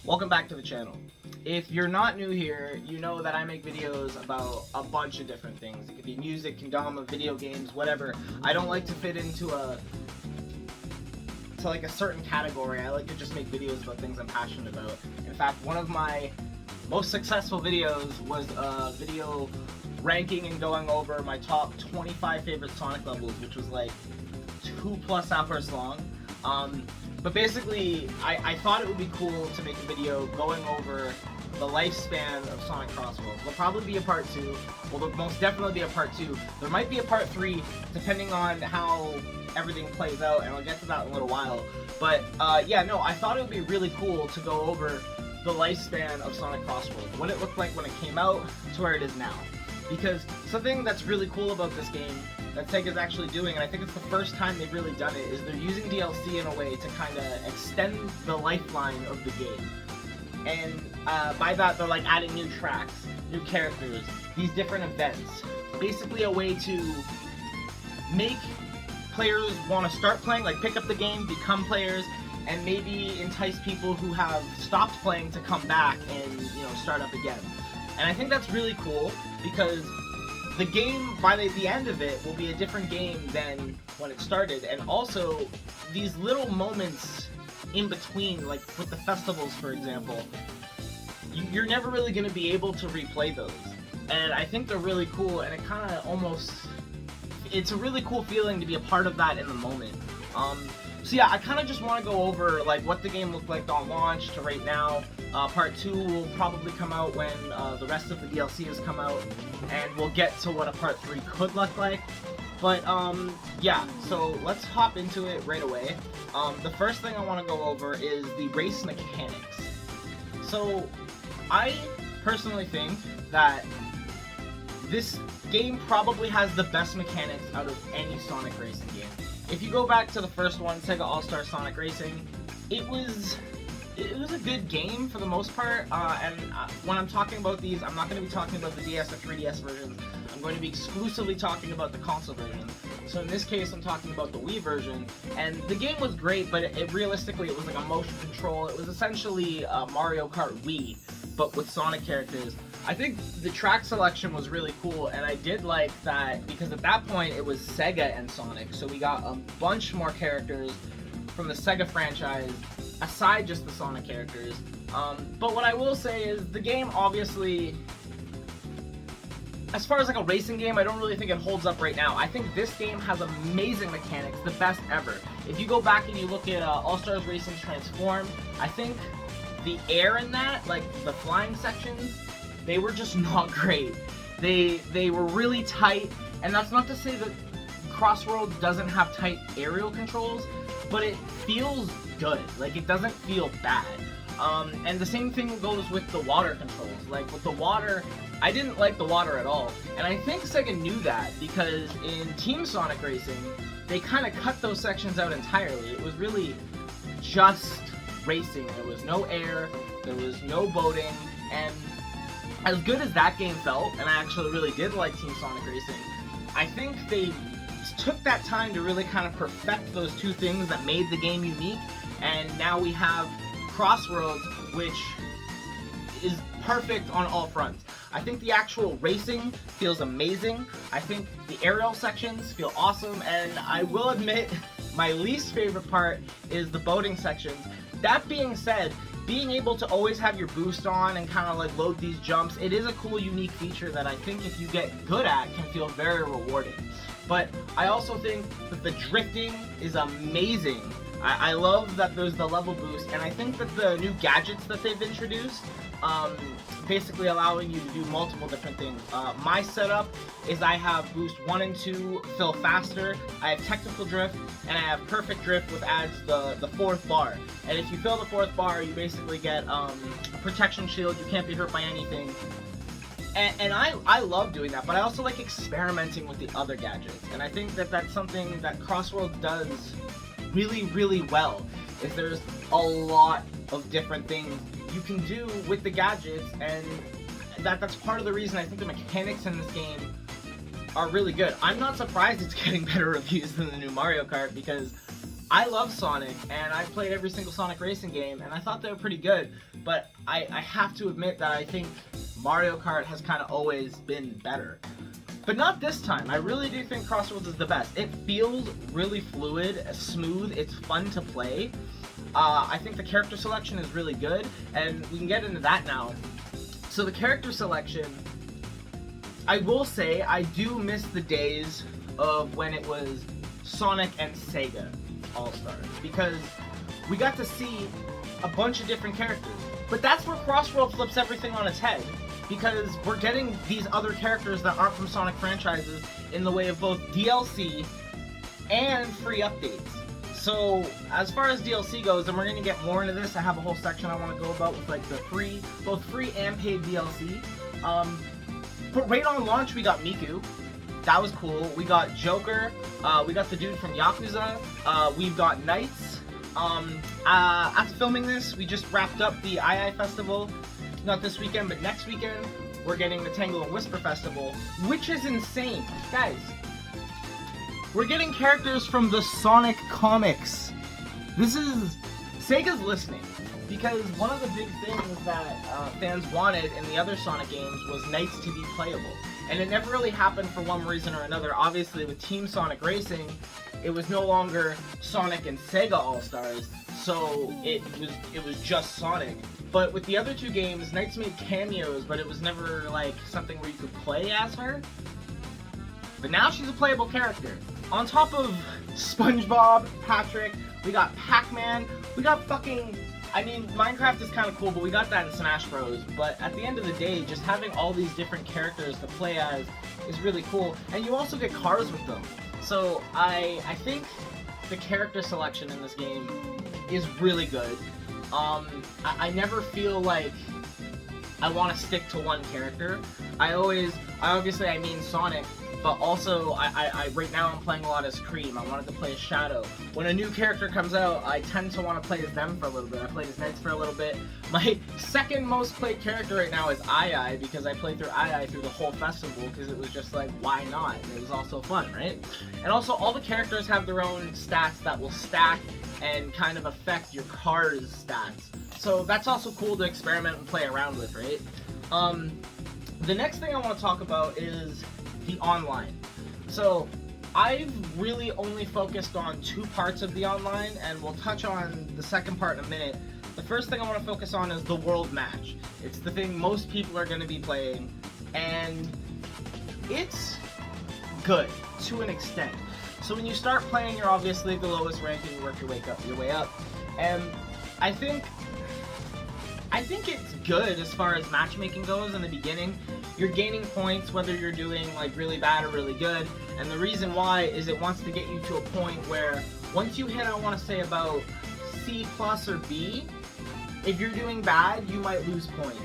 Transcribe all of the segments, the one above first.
Welcome back to the channel. If you're not new here, you know that I make videos about a bunch of different things. It could be music, kendama, video games, whatever. I don't like to fit into like a certain category. I like to just make videos about things I'm passionate about. In fact, one of my most successful videos was a video ranking and going over my top 25 favorite Sonic levels, which was like 2+ hours long. But basically, I thought it would be cool to make a video going over the lifespan of Sonic Crossworlds. There'll probably be a part 2. Well, there'll most definitely be a part 2. There might be a part 3, depending on how everything plays out, and I'll get to that in a little while. But, yeah, no, I thought it would be really cool to go over the lifespan of Sonic Crossworlds, what it looked like when it came out to where it is now. Because something that's really cool about this game that Sega's actually doing, and I think it's the first time they've really done it, is they're using DLC in a way to kind of extend the lifeline of the game. And by that, they're like adding new tracks, new characters, these different events. Basically a way to make players want to start playing, like pick up the game, become players, and maybe entice people who have stopped playing to come back and, you know, start up again. And I think that's really cool because the game, by the end of it, will be a different game than when it started. And also, these little moments in between, like with the festivals, for example, you're never really going to be able to replay those. And I think they're really cool, and it kind of almost... it's a really cool feeling to be a part of that in the moment. So yeah, I kind of just want to go over like what the game looked like on launch to right now. Part 2 will probably come out when the rest of the DLC has come out, and we'll get to what a Part 3 could look like. But yeah, so let's hop into it right away. The first thing I want to go over is the race mechanics. So I personally think that this game probably has the best mechanics out of any Sonic racing game. If you go back to the first one, Sega All-Star Sonic Racing, it was a good game for the most part, and when I'm talking about these, I'm not going to be talking about the DS or 3DS versions. I'm going to be exclusively talking about the console version. So in this case, I'm talking about the Wii version, and the game was great, but realistically, it was like a motion control. It was essentially Mario Kart Wii, but with Sonic characters. I think the track selection was really cool, and I did like that because at that point it was Sega and Sonic, so we got a bunch more characters from the Sega franchise aside just the Sonic characters. But what I will say is the game obviously, as far as like a racing game, I don't really think it holds up right now. I think this game has amazing mechanics, the best ever. If you go back and you look at All-Stars Racing Transform, I think the air in that, like the flying sections, they were just not great. They were really tight, and that's not to say that Crossworlds doesn't have tight aerial controls, but it feels good. Like, it doesn't feel bad. And the same thing goes with the water controls. Like, with the water, I didn't like the water at all. And I think Sega knew that, because in Team Sonic Racing, they kind of cut those sections out entirely. It was really just racing. There was no air, there was no boating, and as good as that game felt, and I actually really did like Team Sonic Racing, I think they took that time to really kind of perfect those two things that made the game unique, and now we have Crossworlds, which is perfect on all fronts. I think the actual racing feels amazing, I think the aerial sections feel awesome, and I will admit, my least favorite part is the boating sections. That being said, being able to always have your boost on and kind of like load these jumps, it is a cool, unique feature that I think if you get good at, can feel very rewarding. But I also think that the drifting is amazing. I love that there's the level boost, and I think that the new gadgets that they've introduced, basically allowing you to do multiple different things. My setup is I have boost 1 and 2 fill faster, I have technical drift, and I have perfect drift, which adds the 4th bar. And if you fill the 4th bar, you basically get a protection shield, you can't be hurt by anything. And I love doing that, but I also like experimenting with the other gadgets. And I think that that's something that Crossworlds does really, really well, is there's a lot of different things you can do with the gadgets, and that's part of the reason I think the mechanics in this game are really good. I'm not surprised it's getting better reviews than the new Mario Kart, because I love Sonic, and I've played every single Sonic racing game, and I thought they were pretty good, but I have to admit that I think Mario Kart has kind of always been better. But not this time. I really do think Crossworlds is the best. It feels really fluid, smooth, it's fun to play. I think the character selection is really good, and we can get into that now. So the character selection, I will say, I do miss the days of when it was Sonic and Sega All-Stars, because we got to see a bunch of different characters. But that's where Crossworld flips everything on its head, because we're getting these other characters that aren't from Sonic franchises in the way of both DLC and free updates. So as far as DLC goes, and we're going to get more into this, I have a whole section I want to go about with like the both free and paid DLC. But right on launch we got Miku. That was cool. We got Joker, we got the dude from Yakuza, we've got Knights. After filming this, we just wrapped up the II Festival. Not this weekend, but next weekend, we're getting the Tangle and Whisper Festival, which is insane. Guys, we're getting characters from the Sonic comics. Sega's listening, because one of the big things that fans wanted in the other Sonic games was Knights to be playable. And it never really happened for one reason or another. Obviously, with Team Sonic Racing, it was no longer Sonic and Sega All-Stars, so it was just Sonic. But with the other two games, Knights made cameos, but it was never like something where you could play as her. But now she's a playable character. On top of SpongeBob, Patrick, we got Pac-Man, we got fucking... I mean, Minecraft is kind of cool, but we got that in Smash Bros. But at the end of the day, just having all these different characters to play as is really cool. And you also get cars with them. So I think the character selection in this game is really good. I never feel like I want to stick to one character. Obviously I mean Sonic, but also I right now I'm playing a lot as Cream. I wanted to play as Shadow. When a new character comes out, I tend to want to play as them for a little bit. I played as Knights for a little bit. My second most played character right now is II, because I played through II through the whole festival, because it was just like, why not? And it was also fun, right? And also all the characters have their own stats that will stack and kind of affect your car's stats. So that's also cool to experiment and play around with, right? The next thing I want to talk about is the online. So I've really only focused on two parts of the online, and we'll touch on the second part in a minute. The first thing I want to focus on is the world match. It's the thing most people are going to be playing, and it's good to an extent. So when you start playing, you're obviously the lowest rank, and you work your way up. And I think it's good as far as matchmaking goes in the beginning. You're gaining points whether you're doing like really bad or really good, and the reason why is it wants to get you to a point where once you hit, I want to say about C+ or B, if you're doing bad, you might lose points.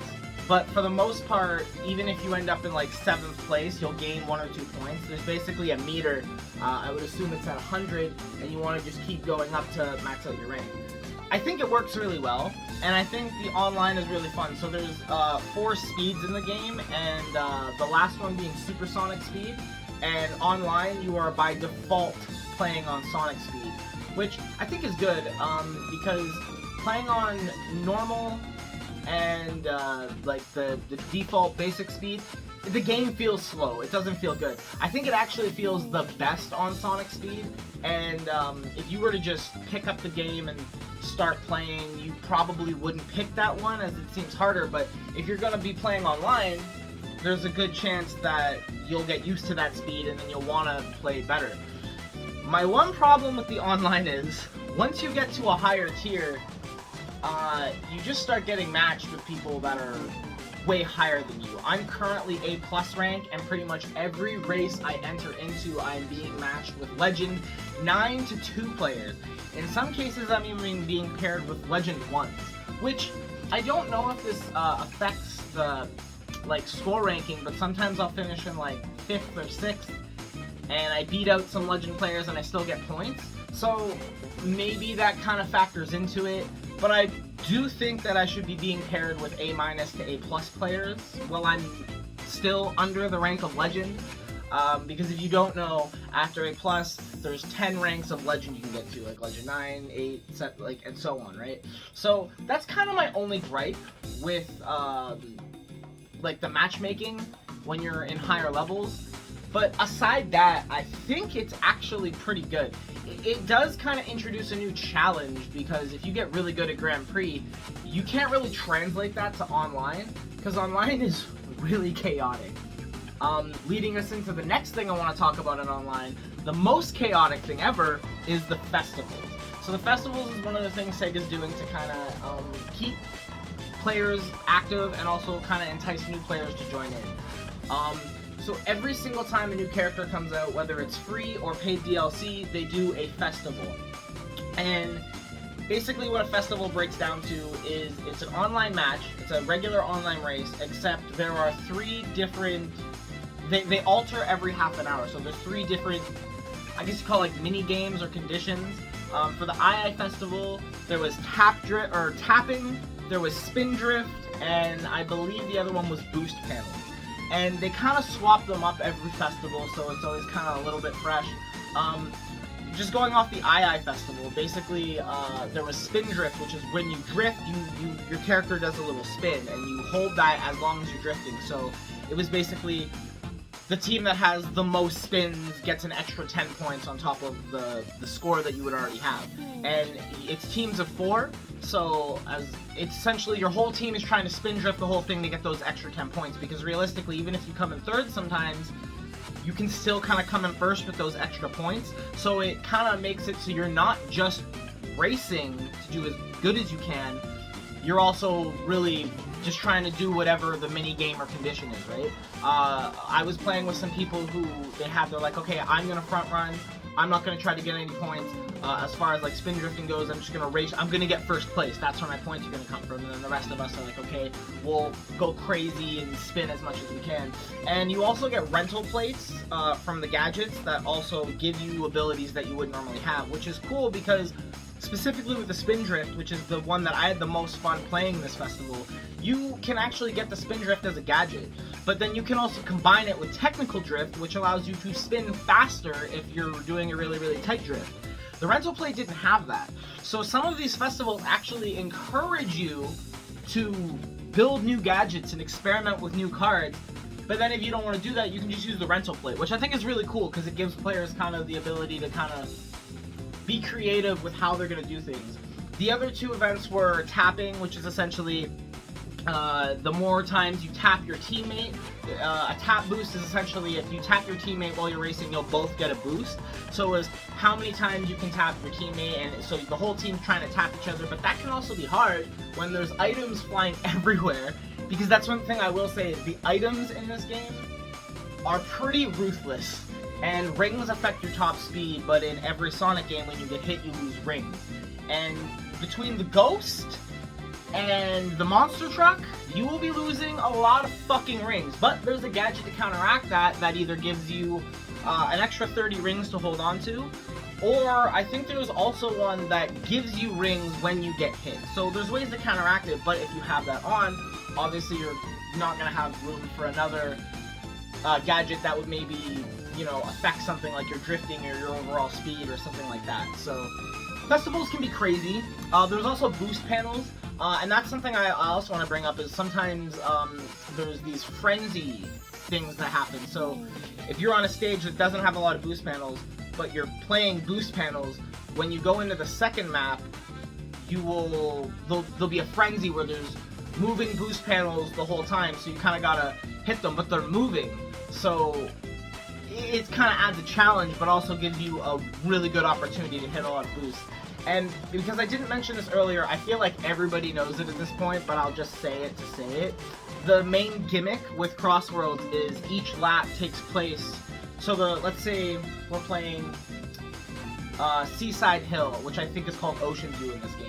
But for the most part, even if you end up in like 7th place, you'll gain 1 or 2 points. There's basically a meter, I would assume it's at 100, and you want to just keep going up to max out your rank. I think it works really well, and I think the online is really fun. So there's 4 speeds in the game, and the last one being supersonic speed. And online, you are by default playing on sonic speed, which I think is good, because playing on normal and like the default basic speed, the game feels slow. It doesn't feel good. I think it actually feels the best on sonic speed, and if you were to just pick up the game and start playing, you probably wouldn't pick that one, as it seems harder. But if you're going to be playing online, there's a good chance that you'll get used to that speed and then you'll want to play better. My one problem with the online is, once you get to a higher tier, you just start getting matched with people that are way higher than you. I'm currently A+ rank, and pretty much every race I enter into, I'm being matched with Legend 9 to 2 players. In some cases, I'm even being paired with Legend 1s, which I don't know if this affects the like score ranking, but sometimes I'll finish in like 5th or 6th, and I beat out some Legend players and I still get points. So maybe that kind of factors into it, but I do think that I should be being paired with A- to A+ players while I'm still under the rank of Legend. Because if you don't know, after A+, there's 10 ranks of Legend you can get to, like Legend 9, 8, like, and so on, right? So that's kind of my only gripe with, like, the matchmaking when you're in higher levels. But aside that, I think it's actually pretty good. It does kind of introduce a new challenge, because if you get really good at Grand Prix, you can't really translate that to online, because online is really chaotic. Leading us into the next thing I want to talk about in online, the most chaotic thing ever is the festivals. So the festivals is one of the things Sega's doing to kind of keep players active and also kind of entice new players to join in. So every single time a new character comes out, whether it's free or paid DLC, they do a festival. And basically what a festival breaks down to is it's an online match, it's a regular online race, except there are 3 different... They alter every half an hour, so there's 3 different, I guess you call it like mini games or conditions. For the II Festival, there was tapping, there was spin drift, and I believe the other one was boost panels. And they kind of swap them up every festival, so it's always kind of a little bit fresh. Just going off the II Festival, basically there was spin drift, which is when you drift, your character does a little spin, and you hold that as long as you're drifting. So it was basically the team that has the most spins gets an extra 10 points on top of the score that you would already have. And it's teams of 4, so it's essentially your whole team is trying to spin drift the whole thing to get those extra 10 points, because realistically, even if you come in 3rd sometimes, you can still kind of come in 1st with those extra points. So it kind of makes it so you're not just racing to do as good as you can, you're also really just trying to do whatever the mini game or condition is, right? I was playing with some people who they're like, okay, I'm gonna front run, I'm not gonna try to get any points. As far as like spin drifting goes, I'm just gonna race, I'm gonna get 1st place, that's where my points are gonna come from. And then the rest of us are like, okay, we'll go crazy and spin as much as we can. And you also get rental plates from the gadgets that also give you abilities that you wouldn't normally have, which is cool because specifically with the spin drift, which is the one that I had the most fun playing this festival, you can actually get the spin drift as a gadget, but then you can also combine it with technical drift, which allows you to spin faster if you're doing a really, really tight drift. The rental plate didn't have that. So some of these festivals actually encourage you to build new gadgets and experiment with new cards, but then if you don't want to do that, you can just use the rental plate, which I think is really cool because it gives players kind of the ability to kind of be creative with how they're going to do things. The other 2 events were tapping, which is essentially the more times you tap your teammate. A tap boost is essentially if you tap your teammate while you're racing, you'll both get a boost. So it was how many times you can tap your teammate, and so the whole team's trying to tap each other, but that can also be hard when there's items flying everywhere, because that's one thing I will say, is the items in this game are pretty ruthless. And rings affect your top speed, but in every Sonic game, when you get hit, you lose rings. And between the Ghost and the Monster Truck, you will be losing a lot of fucking rings. But there's a gadget to counteract that either gives you an extra 30 rings to hold on to, or I think there's also one that gives you rings when you get hit. So there's ways to counteract it, but if you have that on, obviously you're not going to have room for another gadget that would maybe, you know, affect something like your drifting or your overall speed or something like that. So festivals can be crazy. There's also boost panels, and that's something I also want to bring up, is sometimes there's these frenzy things that happen. So if you're on a stage that doesn't have a lot of boost panels, but you're playing boost panels, when you go into the second map, there'll be a frenzy where there's moving boost panels the whole time, so you kind of gotta hit them, but they're moving. So it kind of adds a challenge, but also gives you a really good opportunity to hit a lot of boosts. And because I didn't mention this earlier, I feel like everybody knows it at this point, but I'll just say it to say it. The main gimmick with Crossworlds is each lap takes place. So let's say we're playing Seaside Hill, which I think is called Ocean View in this game.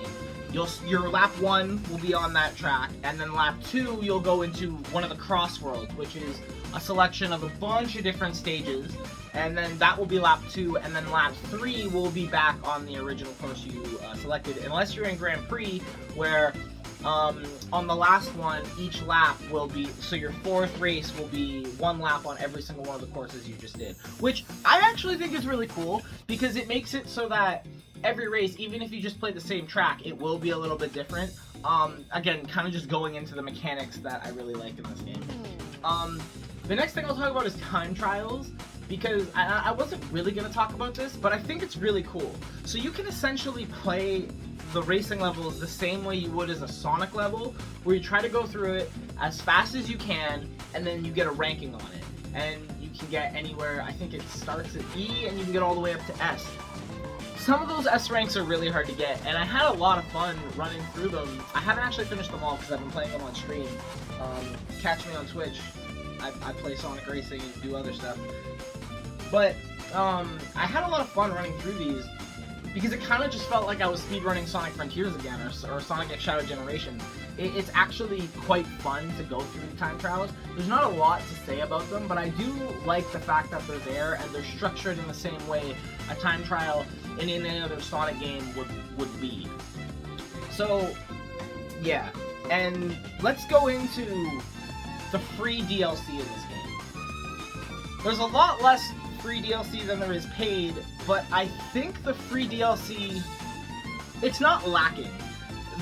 Your lap 1 will be on that track, and then lap 2 you'll go into one of the Crossworlds, which is a selection of a bunch of different stages, and then that will be lap 2, and then lap 3 will be back on the original course you selected, unless you're in Grand Prix, where On the last one, each lap will be, so your fourth race will be one lap on every single one of the courses you just did. Which I actually think is really cool, because it makes it so that every race, even if you just play the same track, it will be a little bit different. Again, kind of just going into the mechanics that I really like in this game. The next thing I'll talk about is time trials, because I wasn't really going to talk about this, but I think it's really cool. So you can essentially play the racing levels the same way you would as a Sonic level, where you try to go through it as fast as you can, and then you get a ranking on it. And you can get anywhere, I think it starts at E, and you can get all the way up to S. Some of those S ranks are really hard to get, and I had a lot of fun running through them. I haven't actually finished them all because I've been playing them on stream. Catch me on Twitch. I play Sonic Racing and do other stuff. But I had a lot of fun running through these, because it kind of just felt like I was speedrunning Sonic Frontiers again, or Sonic X Shadow Generation. It's actually quite fun to go through the time trials. There's not a lot to say about them, but I do like the fact that they're there, and they're structured in the same way a time trial in any other Sonic game would be. So, yeah. And let's go into the free DLC in this game. There's a lot less free DLC than there is paid, but I think the free DLC, it's not lacking.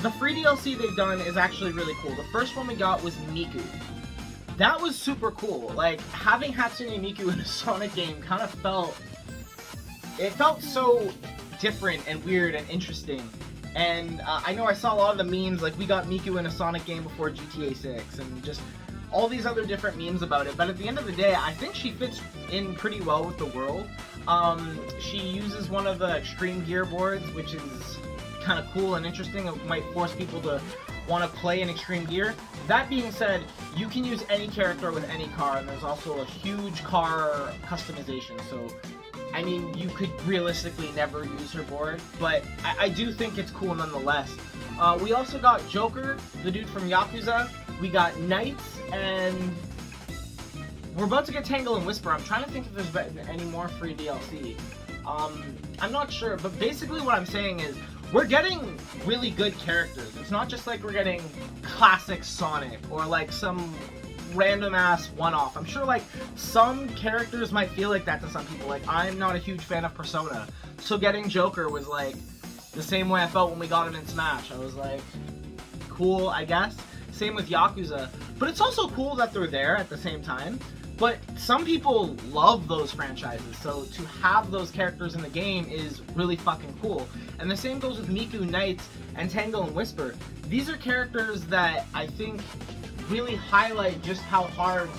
The free DLC they've done is actually really cool. The first one we got was Miku. That was super cool. Like, having Hatsune Miku in a Sonic game kind of felt so different and weird and interesting. And I know I saw a lot of the memes, like we got Miku in a Sonic game before GTA 6, and just all these other different memes about it, but at the end of the day, I think she fits in pretty well with the world. She uses one of the extreme gear boards, which is kind of cool and interesting. It might force people to want to play in extreme gear. That being said, you can use any character with any car, and there's also a huge car customization, so I mean, you could realistically never use her board, but I do think it's cool nonetheless. We also got Joker, the dude from Yakuza. We got Knights, and we're about to get Tangle and Whisper. I'm trying to think if there's any more free DLC. I'm not sure, but basically what I'm saying is we're getting really good characters. It's not just like we're getting classic Sonic or like some random ass one-off. I'm sure like some characters might feel like that to some people. Like, I'm not a huge fan of Persona, so getting Joker was like the same way I felt when we got him in Smash. I was like, cool, I guess. Same with Yakuza, but it's also cool that they're there at the same time. But some people love those franchises, so to have those characters in the game is really fucking cool. And the same goes with Miku, Knights, and Tangle and Whisper. These are characters that I think really highlight just how hard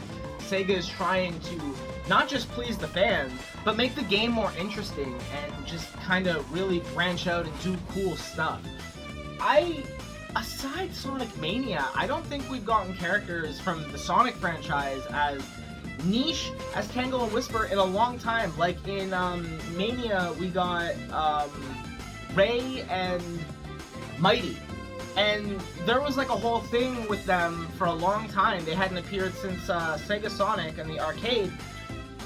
Sega is trying to not just please the fans, but make the game more interesting and just kind of really branch out and do cool stuff. Aside Sonic Mania, I don't think we've gotten characters from the Sonic franchise as niche as Tangle and Whisper in a long time. Like in Mania, we got Ray and Mighty. And there was like a whole thing with them for a long time. They hadn't appeared since Sega Sonic and the arcade.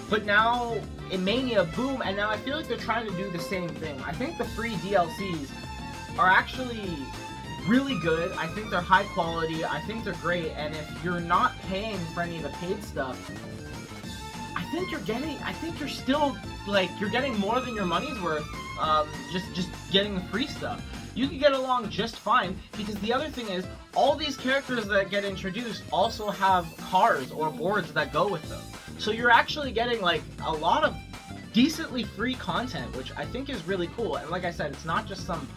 But now, in Mania, boom, and now I feel like they're trying to do the same thing. I think the free DLCs are actually really good. I think they're high quality. I think they're great. And if you're not paying for any of the paid stuff, I think you're still, like, you're getting more than your money's worth, just getting the free stuff. You can get along just fine, because the other thing is, all these characters that get introduced also have cars or boards that go with them. So you're actually getting, like, a lot of decently free content, which I think is really cool. And like I said, it's not just some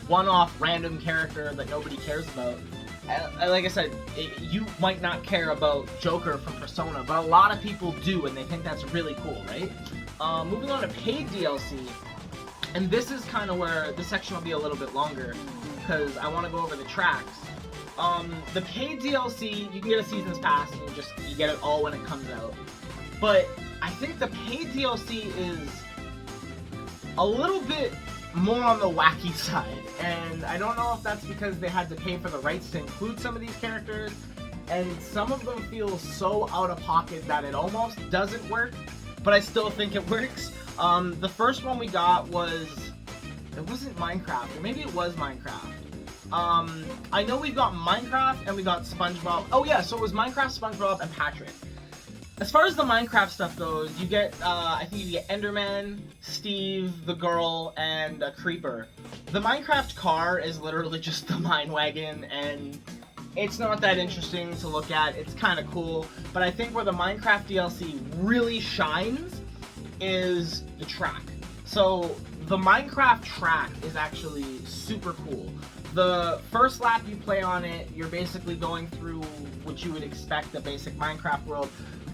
one-off random character that nobody cares about. Like I said, you might not care about Joker from Persona, but a lot of people do, and they think that's really cool, right? Moving on to paid DLC, and this is kind of where this section will be a little bit longer, because I want to go over the tracks. The paid DLC, you can get a Season's Pass, and you get it all when it comes out. But I think the paid DLC is a little bit more on the wacky side, and I don't know if that's because they had to pay for the rights to include some of these characters, and some of them feel so out of pocket that it almost doesn't work, but I still think it works. The first one we got was, it wasn't Minecraft, or maybe it was Minecraft. I know we've got Minecraft and we got SpongeBob. Oh yeah, so it was Minecraft, SpongeBob, and Patrick. As far as the Minecraft stuff goes, you get, I think you get Enderman, Steve, the girl, and a Creeper. The Minecraft car is literally just the mine wagon, and it's not that interesting to look at. It's kind of cool, but I think where the Minecraft DLC really shines is the track. So the Minecraft track is actually super cool. The first lap you play on it, you're basically going through what you would expect the basic Minecraft world.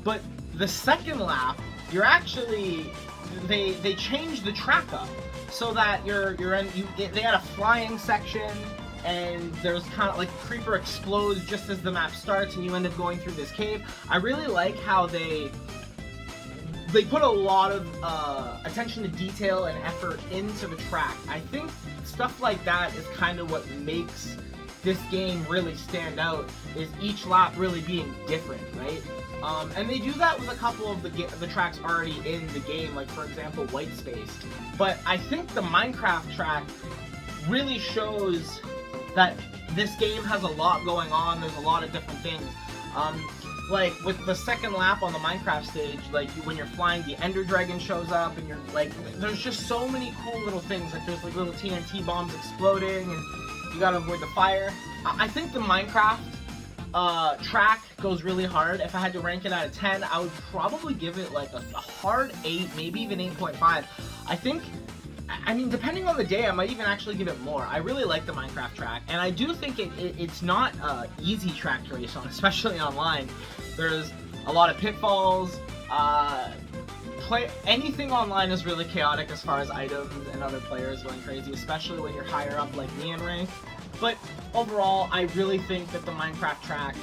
But the second lap, you're actually, they changed the track up so that they had a flying section, and there's kind of like Creeper explodes just as the map starts, and you end up going through this cave. I really like how they put a lot of attention to detail and effort into the track. I think stuff like that is kind of what makes this game really stand out, is each lap really being different, right? And they do that with a couple of the tracks already in the game, like for example White Space. But I think the Minecraft track really shows that this game has a lot going on. There's a lot of different things. Like with the second lap on the Minecraft stage, like when you're flying, the Ender Dragon shows up, and you're like, there's just so many cool little things. Like there's like little TNT bombs exploding, and you gotta avoid the fire. I think the Minecraft track goes really hard. If I had to rank it out of 10, I would probably give it like a hard 8, maybe even 8.5. I mean, depending on the day, I might even actually give it more. I really like the Minecraft track, and I do think it's not an easy track to race on, especially online. There's a lot of pitfalls. Anything online is really chaotic as far as items and other players going crazy, especially when you're higher up like me in rank. But overall, I really think that the Minecraft track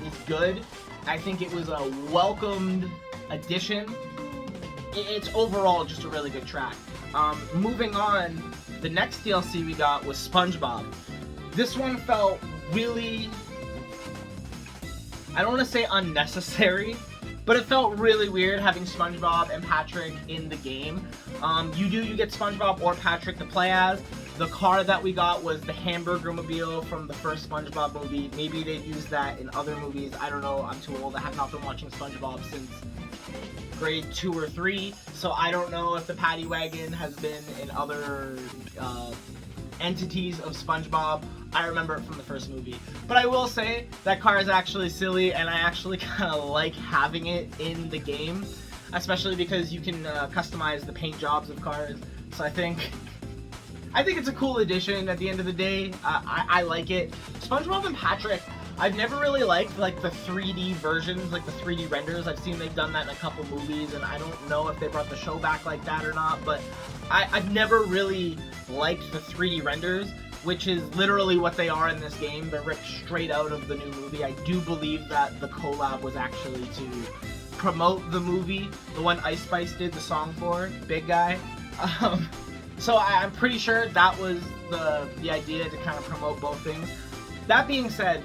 is good. I think it was a welcomed addition. It's overall just a really good track. Moving on, the next DLC we got was SpongeBob. This one felt really, I don't want to say unnecessary, but it felt really weird having SpongeBob and Patrick in the game. You get SpongeBob or Patrick to play as. The car that we got was the Hamburger Mobile from the first SpongeBob movie. Maybe they've used that in other movies. I don't know. I'm too old. I have not been watching SpongeBob since grade 2 or 3, so I don't know if the paddy wagon has been in other entities of SpongeBob. I remember it from the first movie. But I will say, that car is actually silly, and I actually kind of like having it in the game, especially because you can customize the paint jobs of cars. So I think it's a cool addition at the end of the day. I like it. SpongeBob and Patrick, I've never really liked like the 3D versions, like the 3D renders. I've seen they've done that in a couple movies, and I don't know if they brought the show back like that or not, but I've never really liked the 3D renders, which is literally what they are in this game. They're ripped straight out of the new movie. I do believe that the collab was actually to promote the movie, the one Ice Spice did the song for, Big Guy. So I'm pretty sure that was the idea, to kind of promote both things. That being said,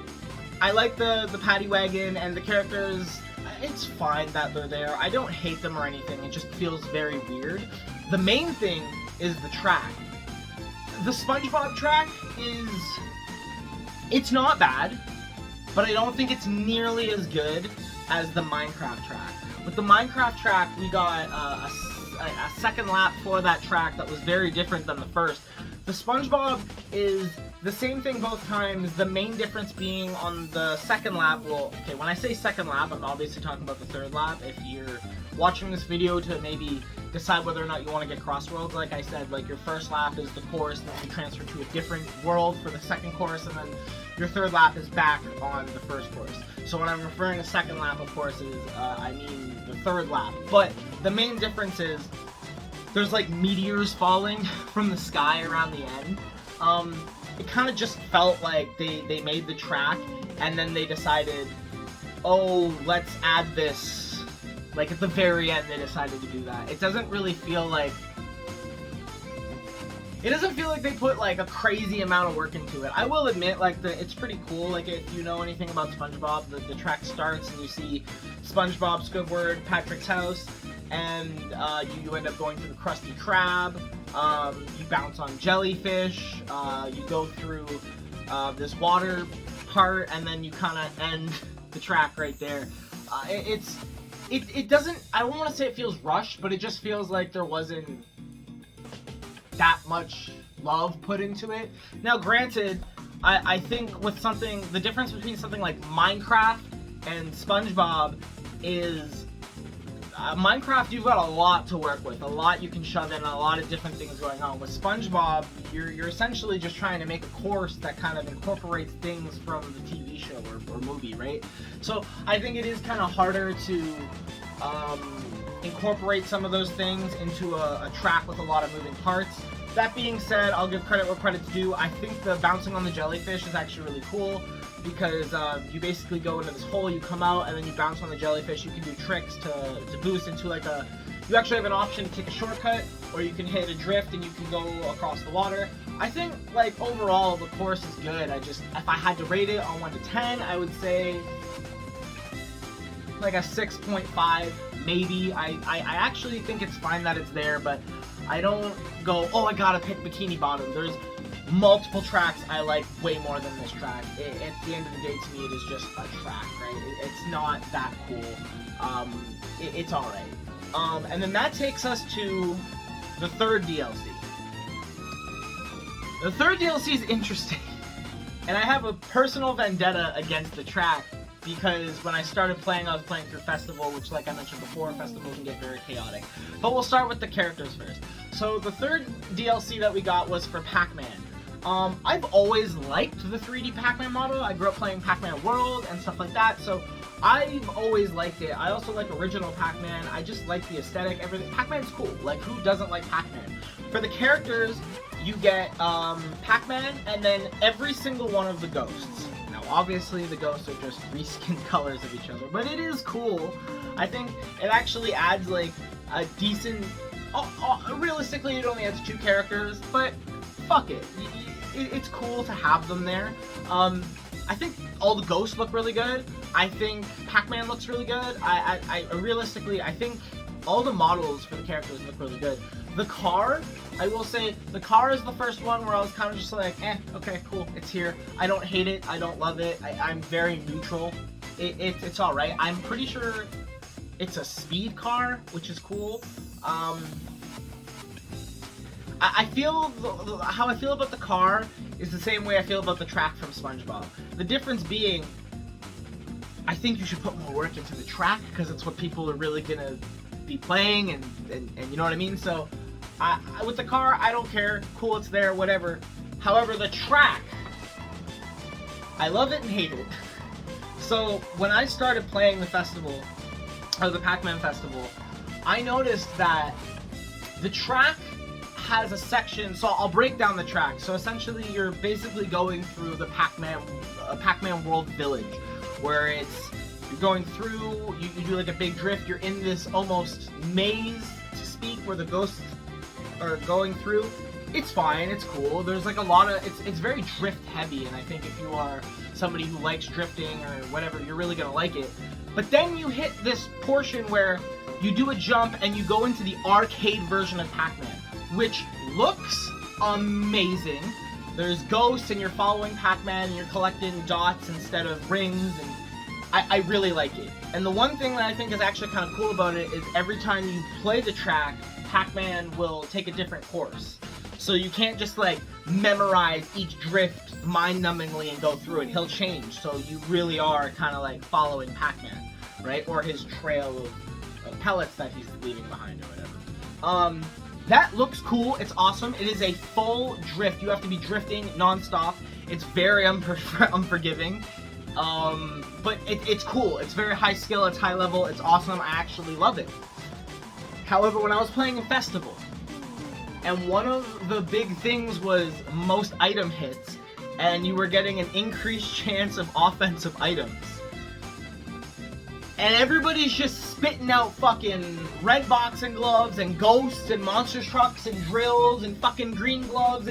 I like the paddy wagon and the characters. It's fine that they're there. I don't hate them or anything. It just feels very weird. The main thing is the track. The SpongeBob track it's not bad, but I don't think it's nearly as good as the Minecraft track. With the Minecraft track, we got a second lap for that track that was very different than the first. The SpongeBob is the same thing both times, the main difference being on the second lap. Well, okay, when I say second lap, I'm obviously talking about the third lap. If you're watching this video to maybe decide whether or not you want to get Crossworlds, like I said, like your first lap is the course, then you transfer to a different world for the second course, and then your third lap is back on the first course. So when I'm referring to second lap, of course, I mean the third lap. But the main difference is there's like meteors falling from the sky around the end. It kind of just felt like they made the track, and then they decided, oh, let's add this. Like at the very end, they decided to do that. It doesn't really feel like... It doesn't feel like they put like a crazy amount of work into it. I will admit, like it's pretty cool. Like if you know anything about SpongeBob, the track starts and you see SpongeBob, Squidward, Patrick's house, and you end up going through the Krusty Krab. You bounce on jellyfish. You go through this water part, and then you kind of end the track right there. It doesn't, I don't want to say it feels rushed, but it just feels like there wasn't that much love put into it. Now granted, I think with something, the difference between something like Minecraft and SpongeBob is Minecraft, you've got a lot to work with, a lot you can shove in, a lot of different things going on. With SpongeBob, you're essentially just trying to make a course that kind of incorporates things from the TV show or movie, right? So I think it is kind of harder to incorporate some of those things into a track with a lot of moving parts. That being said, I'll give credit where credit's due. I think the bouncing on the jellyfish is actually really cool, because you basically go into this hole, you come out, and then you bounce on the jellyfish. You can do tricks to boost into like a... You actually have an option to take a shortcut, or you can hit a drift and you can go across the water. I think, like, overall, the course is good. If I had to rate it on 1 to 10, I would say like a 6.5, maybe. I actually think it's fine that it's there, but I don't go, oh, I gotta pick Bikini Bottom. There's multiple tracks I like way more than this track. At the end of the day, to me, it is just a track, right? It's not that cool. It's alright. And then that takes us to the third DLC. The third DLC is interesting. And I have a personal vendetta against the track, because when I started playing, I was playing through Festival, which, like I mentioned before, Festival can get very chaotic. But we'll start with the characters first. So the third DLC that we got was for Pac-Man. I've always liked the 3D Pac-Man model. I grew up playing Pac-Man World and stuff like that, so I've always liked it. I also like original Pac-Man. I just like the aesthetic, everything. Pac-Man's cool. Like, who doesn't like Pac-Man? For the characters, you get Pac-Man and then every single one of the ghosts. Now, obviously, the ghosts are just reskinned colors of each other, but it is cool. I think it actually adds, like, a decent... realistically, it only adds 2 characters, but fuck it. It's cool to have them there. I think all the ghosts look really good. I think Pac-Man looks really good. I realistically, I think all the models for the characters look really good. The car, I will say, the car is the first one where I was kind of just like, okay, cool, it's here. I don't hate it, I don't love it. I'm very neutral. It's alright. I'm pretty sure it's a speed car, which is cool. I feel, how I feel about the car is the same way I feel about the track from SpongeBob. The difference being, I think you should put more work into the track, because it's what people are really gonna be playing, and you know what I mean? So, with the car, I don't care. Cool, it's there, whatever. However, the track, I love it and hate it. So, when I started playing the festival, or the Pac-Man Festival, I noticed that the track has a section, so I'll break down the track. So essentially, you're basically going through the Pac-Man World Village, where you're going through, you do like a big drift, you're in this almost maze, to speak, where the ghosts are going through. It's fine, it's cool. There's like a lot of, it's very drift heavy, and I think if you are somebody who likes drifting or whatever, you're really gonna like it. But then you hit this portion where you do a jump and you go into the arcade version of Pac-Man, which looks amazing. There's ghosts and you're following Pac-Man and you're collecting dots instead of rings, and I really like it. And the one thing that I think is actually kind of cool about it is every time you play the track, Pac-Man will take a different course. So you can't just like memorize each drift mind-numbingly and go through it. He'll change, so you really are kind of like following Pac-Man, right? Or his trail of pellets that he's leaving behind or whatever. That looks cool. It's awesome. It is a full drift. You have to be drifting non-stop. It's very unforgiving. But it's cool. It's very high skill. It's high level. It's awesome. I actually love it. However, when I was playing in Festival, and one of the big things was most item hits, and you were getting an increased chance of offensive items. And everybody's just spitting out fucking red boxing gloves and ghosts and monster trucks and drills and fucking green gloves.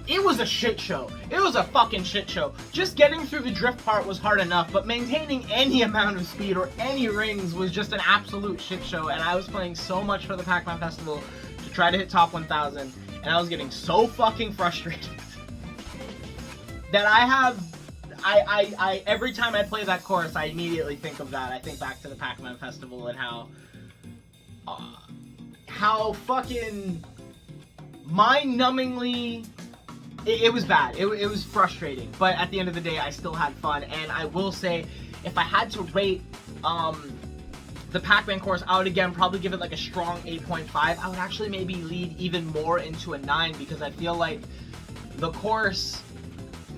It was a shit show. It was a fucking shit show. Just getting through the drift part was hard enough, but maintaining any amount of speed or any rings was just an absolute shit show. And I was playing so much for the Pac-Man Festival to try to hit top 1000, and I was getting so fucking frustrated. that I have. I every time I play that course, I immediately think of that. I think back to the Pac-Man Festival and how fucking mind-numbingly it was bad. It was frustrating, but at the end of the day, I still had fun. And I will say, if I had to rate the Pac-Man course, I would again probably give it like a strong 8.5. I would actually maybe lead even more into a 9 because I feel like the course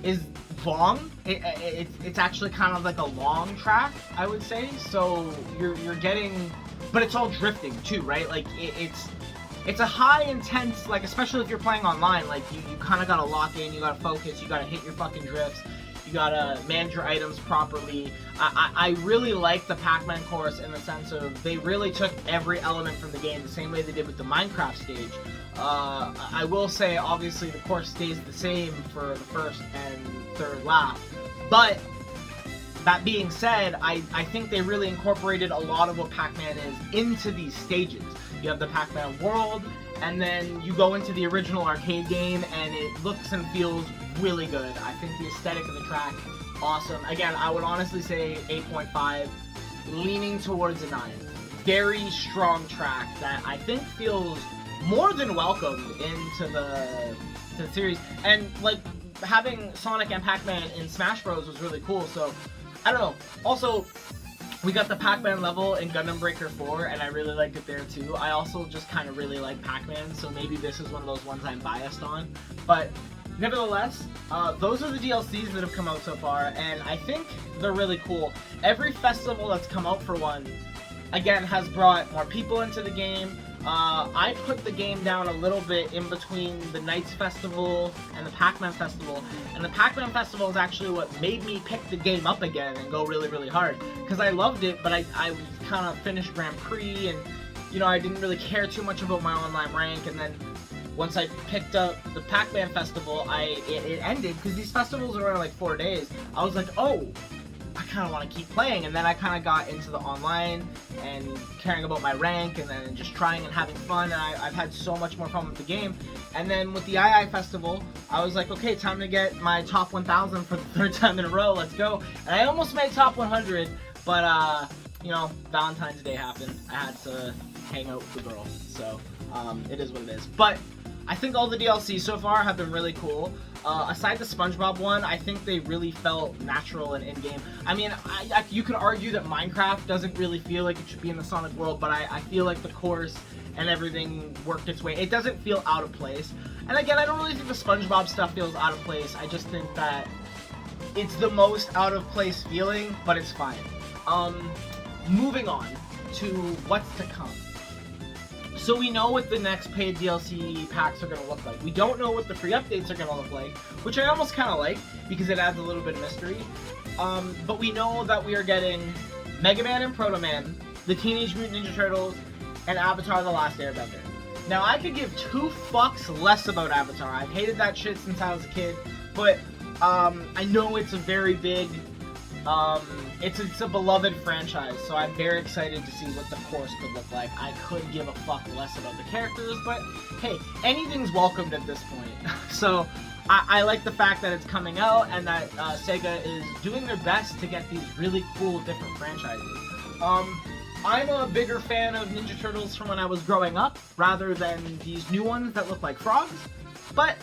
is long. It's actually kind of like a long track, I would say. So you're getting, but it's all drifting too, right? Like it's a high intense, like especially if you're playing online, like you kind of gotta lock in, you gotta focus, you gotta hit your fucking drifts, you gotta manage your items properly. I really like the Pac-Man course in the sense of they really took every element from the game the same way they did with the Minecraft stage. I will say, obviously, the course stays the same for the first and third lap, but that being said, I think they really incorporated a lot of what Pac-Man is into these stages. You have the Pac-Man world, and then you go into the original arcade game, and it looks and feels really good. I think the aesthetic of the track, awesome. Again, I would honestly say 8.5, leaning towards a 9. Very strong track that I think feels more than welcomed into the series. And like having Sonic and Pac-Man in Smash Bros was really cool. So I don't know. Also, we got the Pac-Man level in Gundam Breaker 4, and I really liked it there too. I also just kind of really like Pac-Man, so maybe this is one of those ones I'm biased on. But nevertheless, those are the DLCs that have come out so far, and I think they're really cool. Every festival that's come out for one, again, has brought more people into the game. I put the game down a little bit in between the Nights Festival and the Pac-Man Festival, and the Pac-Man Festival is actually what made me pick the game up again and go really, really hard, because I loved it, but I kind of finished Grand Prix, and, you know, I didn't really care too much about my online rank, and then once I picked up the Pac-Man Festival, it ended, because these festivals are only like 4 days. I was like, oh, I kind of want to keep playing, and then I kind of got into the online and caring about my rank, and then just trying and having fun, and I've had so much more fun with the game. And then with the II Festival, I was like, okay, time to get my top 1,000 for the 3rd time in a row, let's go. And I almost made top 100, but, you know, Valentine's Day happened. I had to hang out with the girl, so it is what it is. But I think all the DLCs so far have been really cool. Aside the SpongeBob one, I think they really felt natural and in-game. I mean, you could argue that Minecraft doesn't really feel like it should be in the Sonic world, but I feel like the course and everything worked its way. It doesn't feel out of place. And again, I don't really think the SpongeBob stuff feels out of place. I just think that it's the most out of place feeling, but it's fine. Moving on to what's to come. So we know what the next paid DLC packs are going to look like. We don't know what the free updates are going to look like, which I almost kind of like, because it adds a little bit of mystery. But we know that we are getting Mega Man and Proto Man, the Teenage Mutant Ninja Turtles, and Avatar: The Last Airbender. Now, I could give 2 fucks less about Avatar. I've hated that shit since I was a kid, but I know it's a very big... it's a beloved franchise, so I'm very excited to see what the course could look like. I could give a fuck less about the characters, but hey, anything's welcomed at this point. So I like the fact that it's coming out and that Sega is doing their best to get these really cool different franchises. I'm a bigger fan of Ninja Turtles from when I was growing up, rather than these new ones that look like frogs, but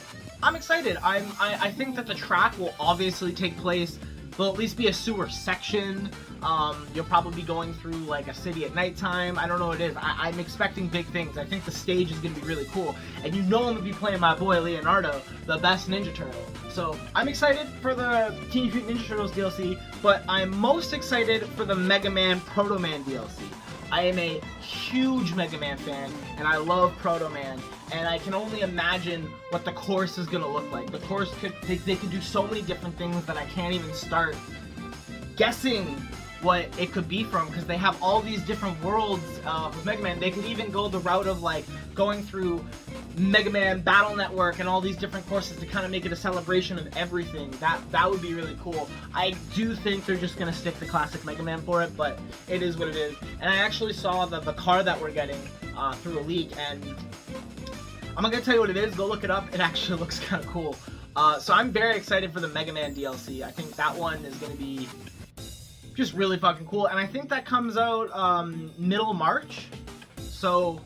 I'm excited. I think that the track will obviously take place. There'll at least be a sewer section. You'll probably be going through like a city at nighttime. I don't know what it is. I'm expecting big things. I think the stage is going to be really cool. And you know I'm going to be playing my boy Leonardo, the best Ninja Turtle. So I'm excited for the Teenage Mutant Ninja Turtles DLC, but I'm most excited for the Mega Man Proto Man DLC. I am a huge Mega Man fan, and I love Proto Man, and I can only imagine what the course is going to look like. The course they could do so many different things that I can't even start guessing what it could be from, because they have all these different worlds with Mega Man. They could even go the route of like going through Mega Man Battle Network and all these different courses to kind of make it a celebration of everything. That would be really cool. I do think they're just going to stick the classic Mega Man for it, but it is what it is. And I actually saw the car that we're getting through a leak, and I'm not going to tell you what it is. Go look it up. It actually looks kind of cool. So I'm very excited for the Mega Man DLC. I think that one is going to be just really fucking cool, and I think that comes out middle March, so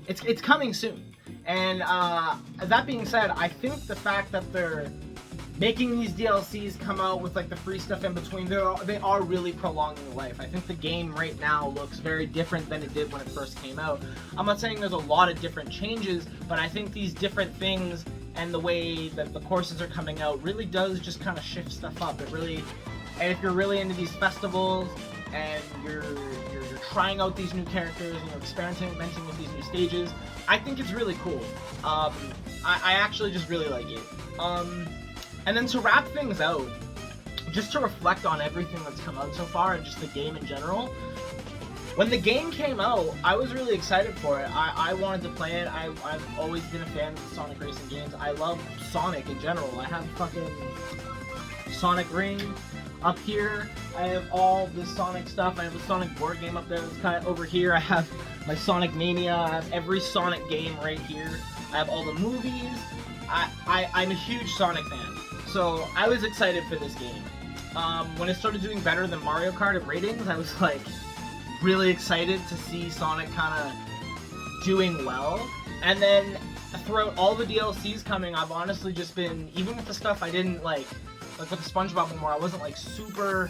it's coming soon. And that being said, I think the fact that they're making these DLCs come out with like the free stuff in between, they are really prolonging life. I think the game right now looks very different than it did when it first came out. I'm not saying there's a lot of different changes, but I think these different things and the way that the courses are coming out really does just kind of shift stuff up. It really, and if you're really into these festivals and you're trying out these new characters and you're experimenting with these new stages, I think it's really cool. I actually just really like it. And then to wrap things out, just to reflect on everything that's come out so far and just the game in general, when the game came out, I was really excited for it. I wanted to play it. I've always been a fan of the Sonic racing games. I love Sonic in general. I have fucking Sonic Ring up here. I have all the Sonic stuff. I have a Sonic board game up there that's kind of over here. I have my Sonic Mania. I have every Sonic game right here. I have all the movies. I'm a huge Sonic fan. So I was excited for this game. When it started doing better than Mario Kart at ratings, I was like really excited to see Sonic kind of doing well. And then throughout all the DLCs coming, I've honestly just been, even with the stuff I didn't like with the SpongeBob one where I wasn't like super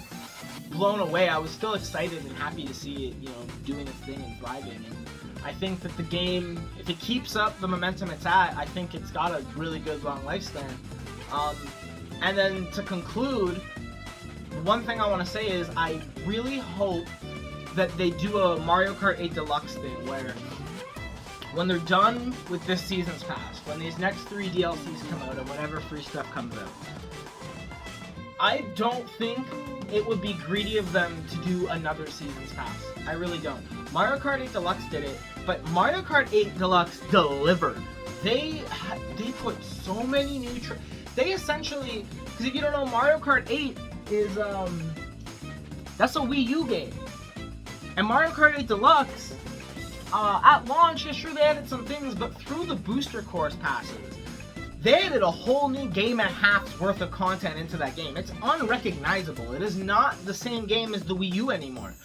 blown away, I was still excited and happy to see it, you know, doing its thing and thriving. And I think that the game, if it keeps up the momentum it's at, I think it's got a really good long lifespan. And then to conclude, one thing I want to say is I really hope that they do a Mario Kart 8 Deluxe thing where when they're done with this season's pass, when these next 3 DLCs come out and whatever free stuff comes out, I don't think it would be greedy of them to do another season's pass. I really don't. Mario Kart 8 Deluxe did it, but Mario Kart 8 Deluxe delivered. They put so many new they essentially, because if you don't know, Mario Kart 8 is that's a Wii U game, and Mario Kart 8 Deluxe at launch, yeah, sure they added some things, but through the booster course passes, they added a whole new game and a half's worth of content into that game. It's unrecognizable. It is not the same game as the Wii U anymore.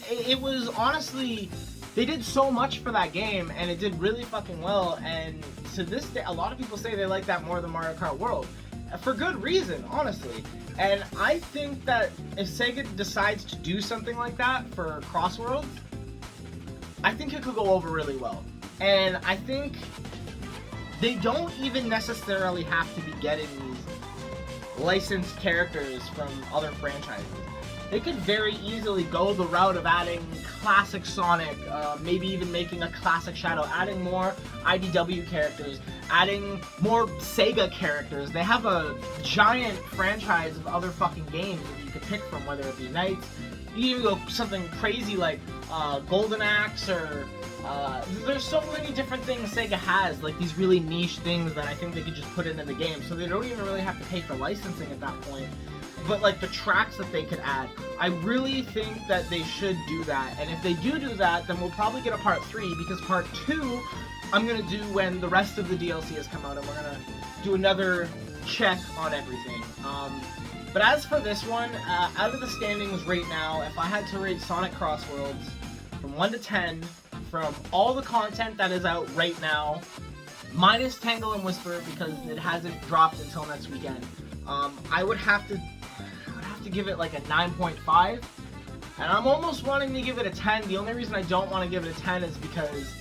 It was honestly, they did so much for that game, and it did really fucking well, and to this day, a lot of people say they like that more than Mario Kart World. For good reason, honestly. And I think that if Sega decides to do something like that for Crossworlds, I think it could go over really well. And I think they don't even necessarily have to be getting these licensed characters from other franchises. They could very easily go the route of adding classic Sonic, maybe even making a classic Shadow, adding more IDW characters, adding more Sega characters. They have a giant franchise of other fucking games that you could pick from, whether it be Knights. You can even go something crazy like Golden Axe, or there's so many different things Sega has, like these really niche things that I think they could just put in the game, so they don't even really have to pay for licensing at that point. But like the tracks that they could add, I really think that they should do that. And if they do that, then we'll probably get a part 3, because part 2 I'm gonna do when the rest of the DLC has come out, and we're gonna do another check on everything. But as for this one, out of the standings right now, if I had to rate Sonic Crossworlds from 1 to 10, from all the content that is out right now, minus Tangle and Whisper because it hasn't dropped until next weekend, I would have to give it like a 9.5, and I'm almost wanting to give it a 10. The only reason I don't want to give it a 10 is because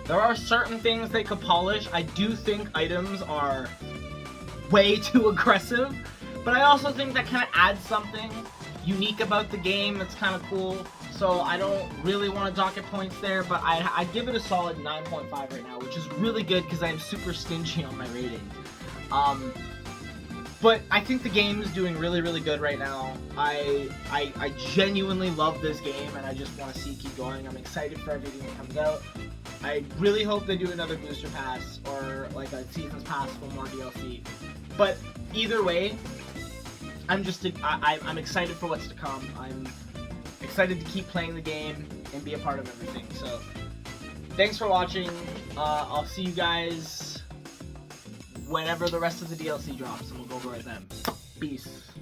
there are certain things they could polish. I do think items are way too aggressive, but I also think that kind of adds something unique about the game that's kind of cool. So I don't really want to docket points there, but I give it a solid 9.5 right now, which is really good because I'm super stingy on my rating. But I think the game is doing really, really good right now. I genuinely love this game, and I just want to see it keep going. I'm excited for everything that comes out. I really hope they do another booster pass or like a season's pass for more DLC. But either way, I'm excited for what's to come. I'm excited to keep playing the game and be a part of everything. So thanks for watching. I'll see you guys whenever the rest of the DLC drops, and we'll go over it then. Peace.